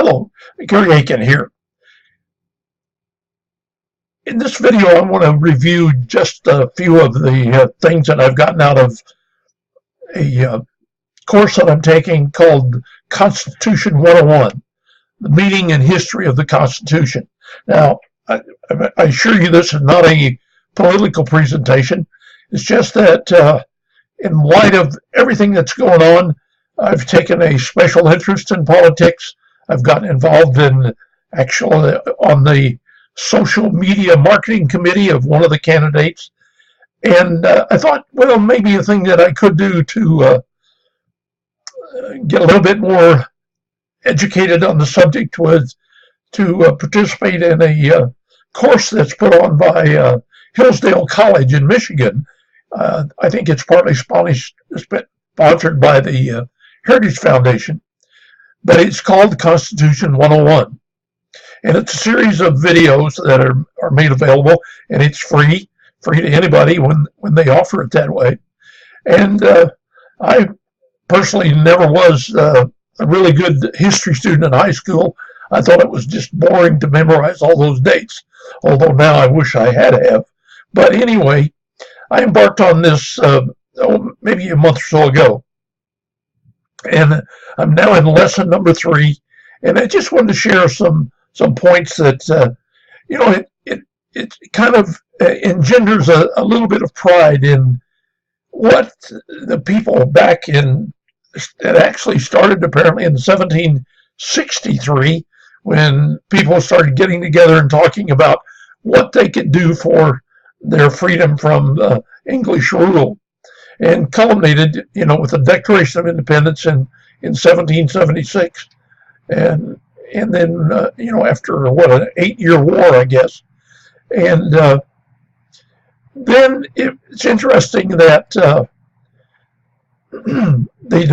Hello, Gary Aiken here. In this video, I want to review just a few of the things that I've gotten out of a course that I'm taking called Constitution 101, the meaning and history of the Constitution. Now, I assure you this is not a political presentation. It's just that in light of everything that's going on, I've taken a special interest in politics. I've gotten involved in actually on the social media marketing committee of one of the candidates. And I thought, well, maybe a thing that I could do to get a little bit more educated on the subject was to participate in a course that's put on by Hillsdale College in Michigan. I think it's partly sponsored by the Heritage Foundation, but it's called Constitution 101. And it's a series of videos that are made available, and it's free to anybody when they offer it that way. And I personally never was a really good history student in high school. I thought it was just boring to memorize all those dates, although now I wish I had have. But anyway, I embarked on this maybe a month or so ago. And I'm now in lesson number 3, and I just wanted to share some points that it kind of engenders a little bit of pride in what the people back in that actually started apparently in 1763, when people started getting together and talking about what they could do for their freedom from English rule, and culminated, with the Declaration of Independence in 1776, and then after an 8-year war, I guess, and then it's interesting that they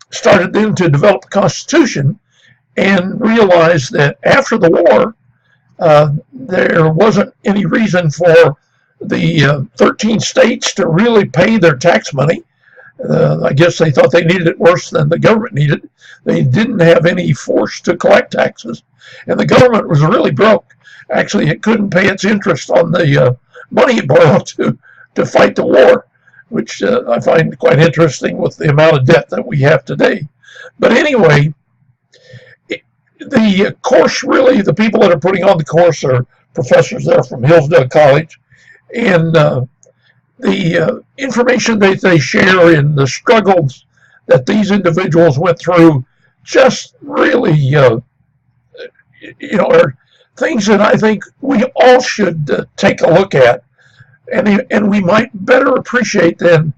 started then to develop the Constitution, and realized that after the war there wasn't any reason for the 13 states to really pay their tax money. I guess they thought they needed it worse than the government needed. They didn't have any force to collect taxes, and the government was really broke. Actually, it couldn't pay its interest on the money it borrowed to fight the war, which I find quite interesting with the amount of debt that we have today. But anyway, the course, really, the people that are putting on the course are professors there from Hillsdale College, and the information that they share in the struggles that these individuals went through just really, are things that I think we all should take a look at, and we might better appreciate than,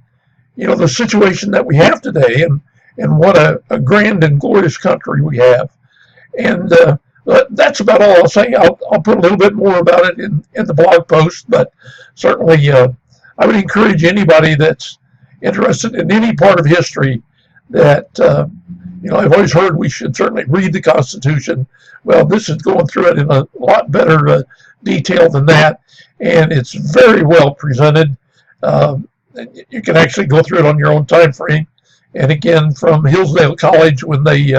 the situation that we have today, and what a grand and glorious country we have. And that's about all I'll say. I'll put a little bit more about it in the blog post, but certainly I would encourage anybody that's interested in any part of history that, I've always heard we should certainly read the Constitution. Well, this is going through it in a lot better detail than that, and it's very well presented. You can actually go through it on your own time frame. And again, from Hillsdale College, when they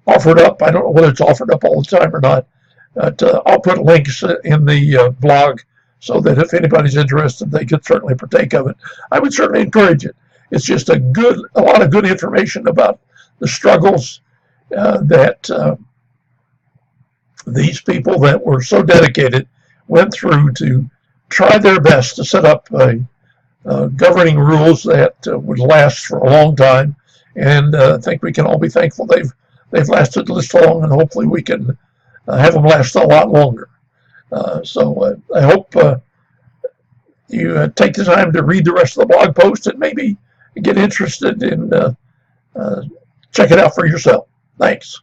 offered up, I don't know whether it's offered up all the time or not, but I'll put links in the blog, so that if anybody's interested, they could certainly partake of it. I would certainly encourage it. It's just a lot of good information about the struggles that these people that were so dedicated went through to try their best to set up governing rules that would last for a long time. And I think we can all be thankful they've lasted this long, and hopefully we can have them last a lot longer. So I hope you take the time to read the rest of the blog post and maybe get interested in check it out for yourself. Thanks.